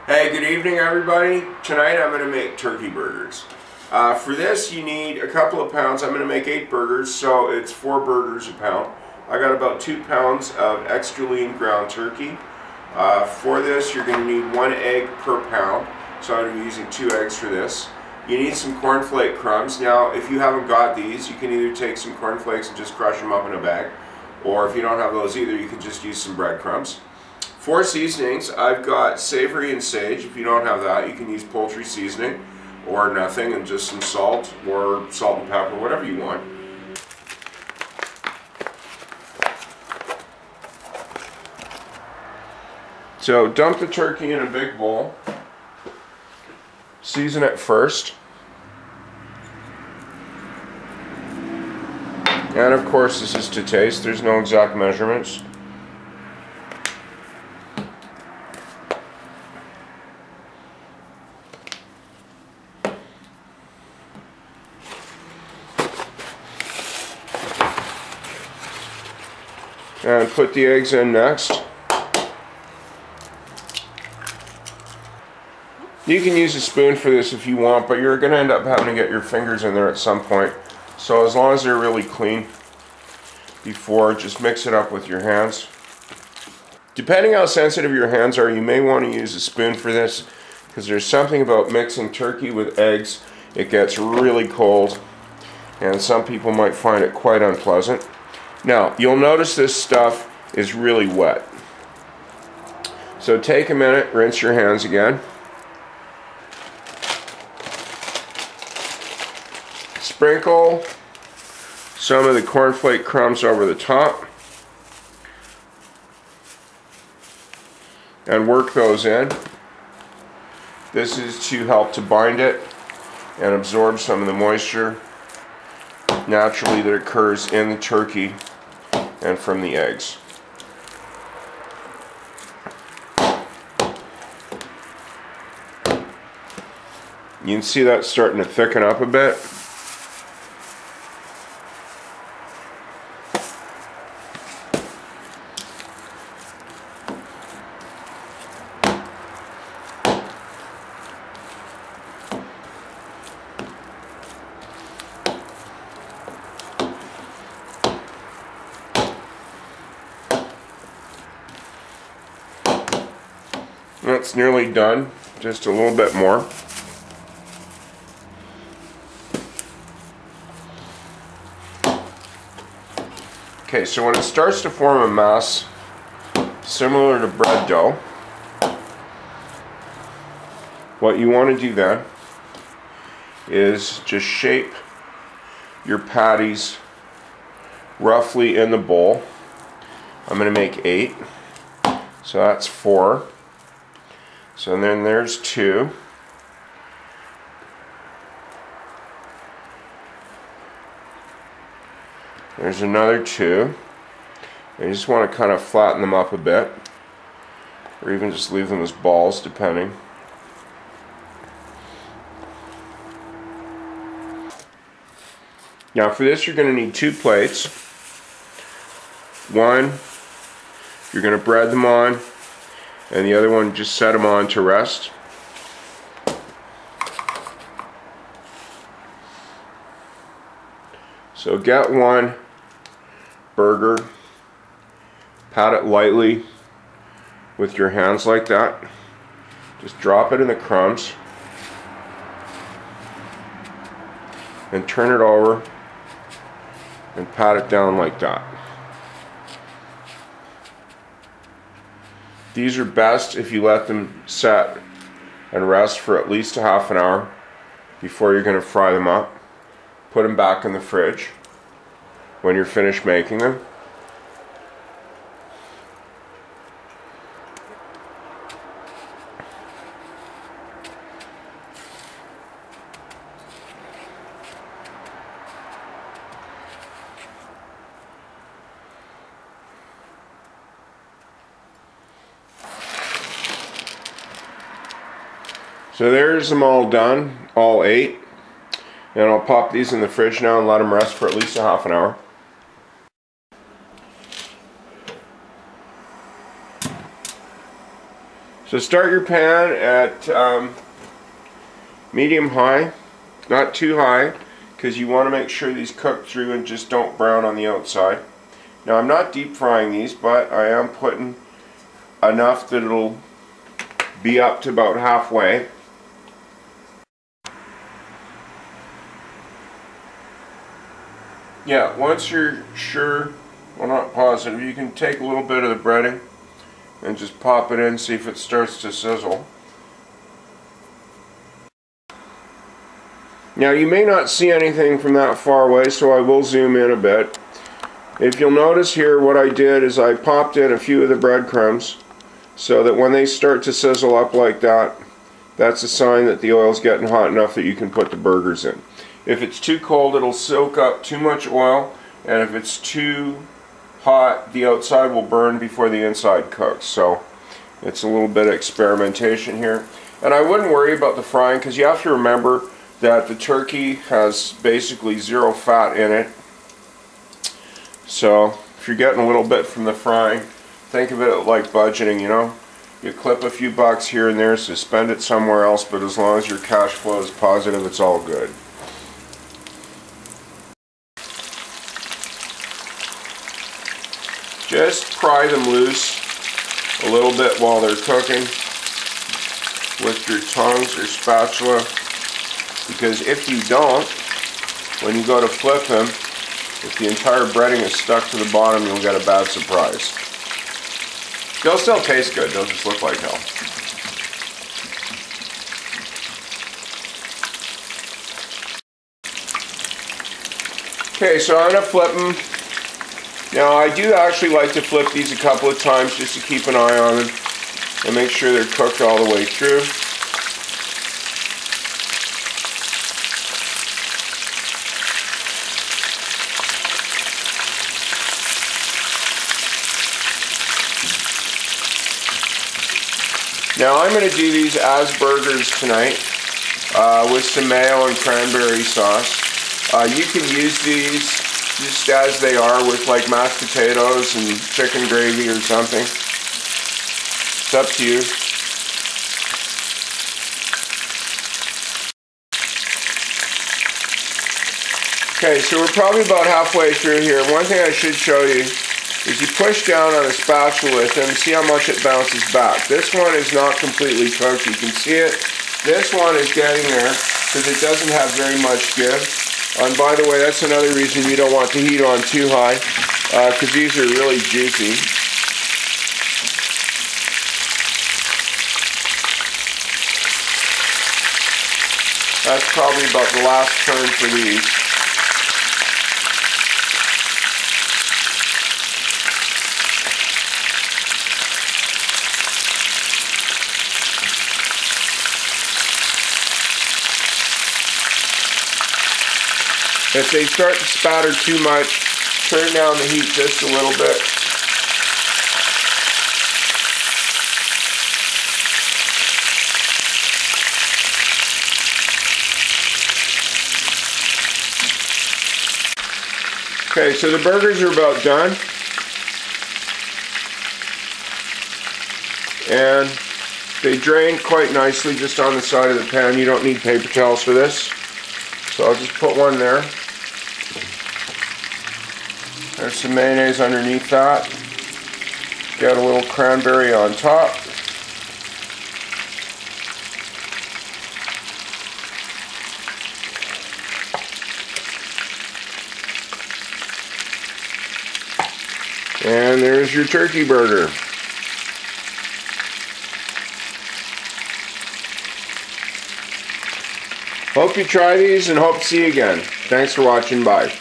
Hey, good evening everybody. Tonight I'm going to make turkey burgers. For this you need a couple of pounds. I'm going to make 8 burgers, so it's 4 burgers a pound. I got about 2 pounds of extra lean ground turkey. For this you're going to need 1 egg per pound, so I'm going to be using 2 eggs for this. You need some cornflake crumbs. Now if you haven't got these, you can either take some cornflakes and just crush them up in a bag, or if you don't have those either, you can just use some breadcrumbs. For seasonings, I've got savory and sage. If you don't have that, you can use poultry seasoning or nothing and just some salt or salt and pepper, whatever you want. So dump the turkey in a big bowl. Season it first. And of course this is to taste. There's no exact measurements. And put the eggs in next. You can use a spoon for this if you want, but you're going to end up having to get your fingers in there at some point. So as long as they're really clean before, just mix it up with your hands. Depending how sensitive your hands are, you may want to use a spoon for this, because there's something about mixing turkey with eggs. It gets really cold, and some people might find it quite unpleasant. Now, you'll notice this stuff is really wet. So take a minute, rinse your hands again. Sprinkle some of the cornflake crumbs over the top. And work those in. This is to help to bind it and absorb some of the moisture naturally that occurs in the turkey and from the eggs. You can see that starting to thicken up a bit. That's nearly done, just a little bit more. Okay, so when it starts to form a mass similar to bread dough, what you want to do then is just shape your patties roughly in the bowl. I'm going to make 8, so that's 4. So then there's 2. There's another 2. And you just want to kind of flatten them up a bit, or even just leave them as balls, depending. Now for this you're going to need 2 plates. One, you're going to bread them on, and the other one just set them on to rest. So get one burger, pat it lightly with your hands like that. Just drop it in the crumbs and turn it over and pat it down like that. These are best if you let them set and rest for at least a half an hour before you're going to fry them up. Put them back in the fridge when you're finished making them. So there's them all done, all 8. And I'll pop these in the fridge now and let them rest for at least a half an hour. So start your pan at medium high, not too high, because you want to make sure these cook through and just don't brown on the outside. Now I'm not deep frying these, but I am putting enough that it'll be up to about halfway. Yeah, once you're sure, well, not positive, you can take a little bit of the breading and just pop it in, see if it starts to sizzle. Now you may not see anything from that far away, so I will zoom in a bit. If you'll notice here, what I did is I popped in a few of the breadcrumbs so that when they start to sizzle up like that, that's a sign that the oil's getting hot enough that you can put the burgers in. If it's too cold, it'll soak up too much oil, and if it's too hot, the outside will burn before the inside cooks. So it's a little bit of experimentation here. And I wouldn't worry about the frying, because you have to remember that the turkey has basically zero fat in it. So if you're getting a little bit from the frying, think of it like budgeting, you know. You clip a few bucks here and there, so spend it somewhere else, but as long as your cash flow is positive, it's all good. Just pry them loose a little bit while they're cooking with your tongs or spatula, because if you don't, when you go to flip them, if the entire breading is stuck to the bottom, you'll get a bad surprise. They'll still taste good, they'll just look like hell. Okay, so I'm going to flip them. Now I do actually like to flip these a couple of times just to keep an eye on them and make sure they're cooked all the way through. Now I'm going to do these as burgers tonight with some mayo and cranberry sauce. You can use these just as they are with like mashed potatoes and chicken gravy or something. It's up to you. Okay, so we're probably about halfway through here. One thing I should show you is you push down on a spatula with them, see how much it bounces back. This one is not completely cooked, you can see it. This one is getting there because it doesn't have very much give. And by the way, that's another reason you don't want the heat on too high, because these are really juicy. That's probably about the last turn for these. If they start to spatter too much, turn down the heat just a little bit. Okay, so the burgers are about done. And they drain quite nicely just on the side of the pan. You don't need paper towels for this. So I'll just put one there. There's some mayonnaise underneath that. Got a little cranberry on top. And there's your turkey burger. Hope you try these and hope to see you again. Thanks for watching. Bye.